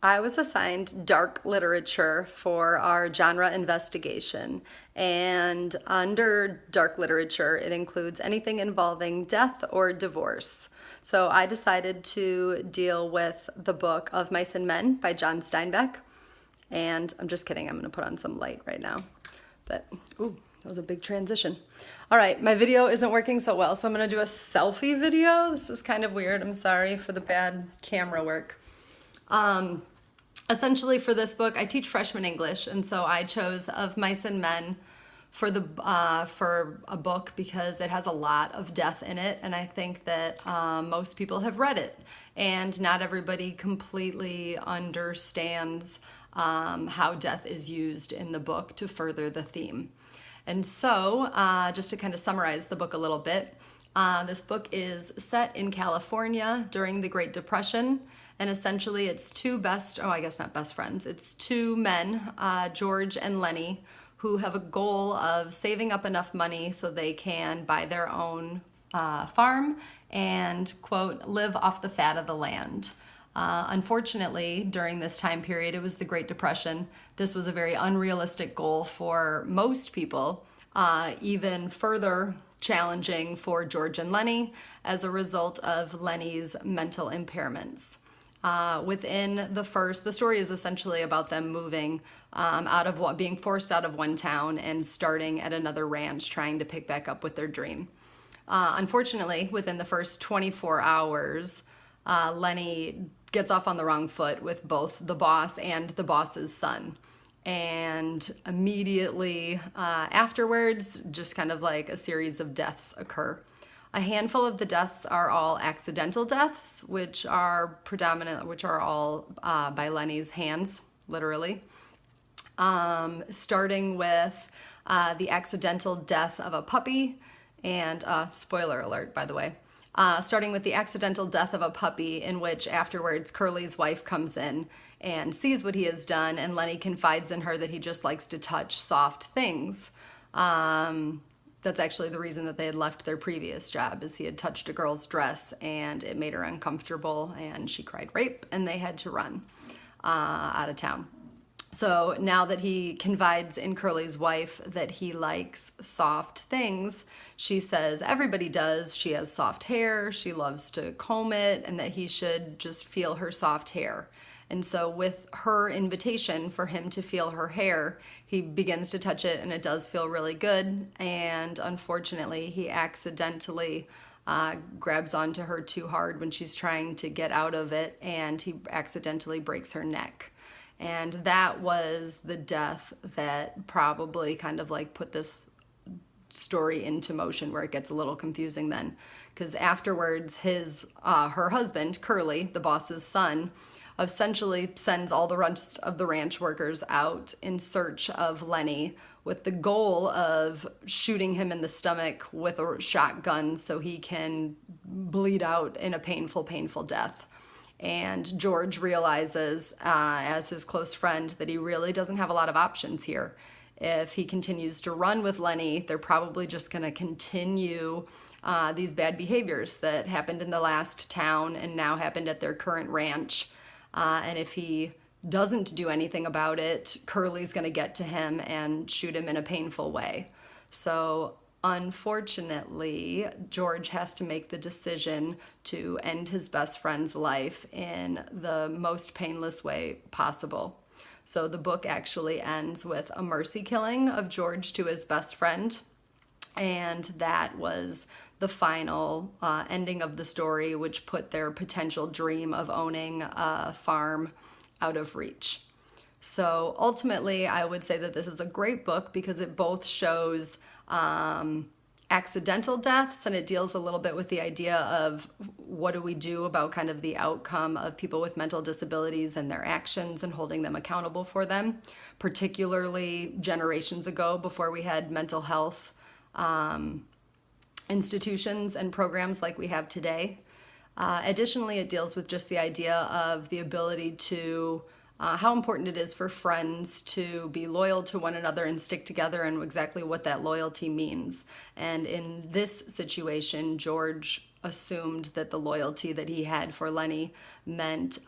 I was assigned dark literature for our genre investigation. And under dark literature, it includes anything involving death or divorce. So I decided to deal with the book Of Mice and Men by John Steinbeck. And I'm just kidding, I'm going to put on some light right now. But, ooh, that was a big transition. All right, my video isn't working so well, so I'm going to do a selfie video. This is kind of weird. I'm sorry for the bad camera work. Um, Essentially, for this book, I teach freshman English, and so I chose Of Mice and Men for a book because it has a lot of death in it, and I think that most people have read it, and not everybody completely understands how death is used in the book to further the theme. And so, just to kind of summarize the book a little bit, this book is set in California during the Great Depression, and essentially it's not best friends, it's two men, George and Lenny, who have a goal of saving up enough money so they can buy their own farm and, quote, live off the fat of the land. Unfortunately, during this time period, it was the Great Depression. This was a very unrealistic goal for most people, even further challenging for George and Lenny as a result of Lenny's mental impairments. The story is essentially about them moving being forced out of one town and starting at another ranch, trying to pick back up with their dream. Unfortunately, within the first 24 hours, Lenny gets off on the wrong foot with both the boss and the boss's son. And immediately afterwards, just kind of like a series of deaths occur. A handful of the deaths are all accidental deaths, which are all by Lenny's hands, literally. Starting with the accidental death of a puppy, and spoiler alert, by the way. Starting with the accidental death of a puppy, in which afterwards Curly's wife comes in and sees what he has done, and Lenny confides in her that he just likes to touch soft things. That's actually the reason that they had left their previous job, is he had touched a girl's dress and it made her uncomfortable and she cried rape, and they had to run out of town. So now that he confides in Curly's wife that he likes soft things, she says everybody does. She has soft hair, she loves to comb it, and that he should just feel her soft hair. And so with her invitation for him to feel her hair, he begins to touch it, and it does feel really good. And unfortunately, he accidentally grabs onto her too hard when she's trying to get out of it, and he accidentally breaks her neck. And that was the death that probably kind of like put this story into motion, where it gets a little confusing then. Because afterwards, her husband, Curly, the boss's son, essentially sends all the rest of the ranch workers out in search of Lenny, with the goal of shooting him in the stomach with a shotgun so he can bleed out in a painful, painful death. And George realizes, as his close friend, that he really doesn't have a lot of options here. If he continues to run with Lenny, they're probably just going to continue these bad behaviors that happened in the last town and now happened at their current ranch. And if he doesn't do anything about it, Curly's going to get to him and shoot him in a painful way. So unfortunately, George has to make the decision to end his best friend's life in the most painless way possible. So the book actually ends with a mercy killing of George to his best friend. And that was the final ending of the story, which put their potential dream of owning a farm out of reach. So ultimately, I would say that this is a great book because it both shows accidental deaths, and it deals a little bit with the idea of what do we do about kind of the outcome of people with mental disabilities and their actions and holding them accountable for them, particularly generations ago before we had mental health institutions and programs like we have today. Additionally, it deals with just the idea of the ability to how important it is for friends to be loyal to one another and stick together, and exactly what that loyalty means. And in this situation, George assumed that the loyalty that he had for Lenny meant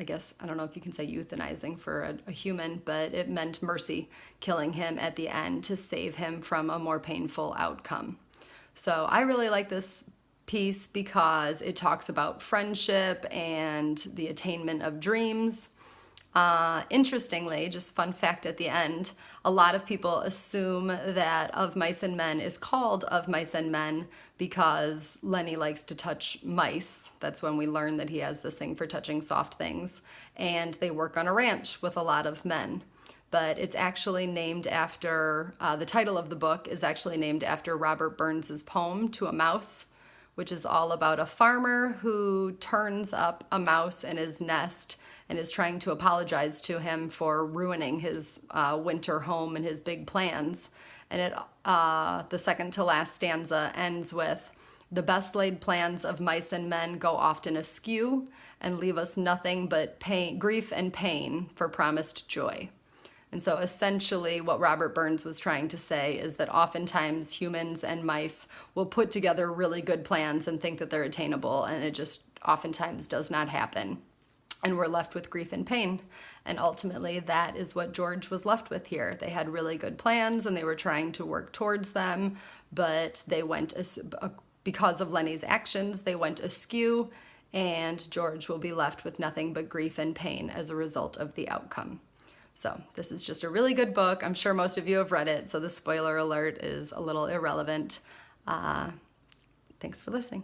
I guess, I don't know if you can say euthanizing for a human, but it meant mercy, killing him at the end to save him from a more painful outcome. So I really like this piece because it talks about friendship and the attainment of dreams. Interestingly, just fun fact at the end, a lot of people assume that Of Mice and Men is called Of Mice and Men because Lenny likes to touch mice. That's when we learn that he has this thing for touching soft things. And they work on a ranch with a lot of men. But it's actually named after, the title of the book is actually named after Robert Burns's poem To a Mouse, which is all about a farmer who turns up a mouse in his nest and is trying to apologize to him for ruining his winter home and his big plans. And the second to last stanza ends with, "The best laid plans of mice and men go often askew and leave us nothing but pain, grief and pain for promised joy." And so essentially what Robert Burns was trying to say is that oftentimes humans and mice will put together really good plans and think that they're attainable, and it just oftentimes does not happen. And we're left with grief and pain. And ultimately that is what George was left with here. They had really good plans and they were trying to work towards them, but they went, because of Lenny's actions, they went askew, and George will be left with nothing but grief and pain as a result of the outcome. So this is just a really good book. I'm sure most of you have read it, so the spoiler alert is a little irrelevant. Thanks for listening.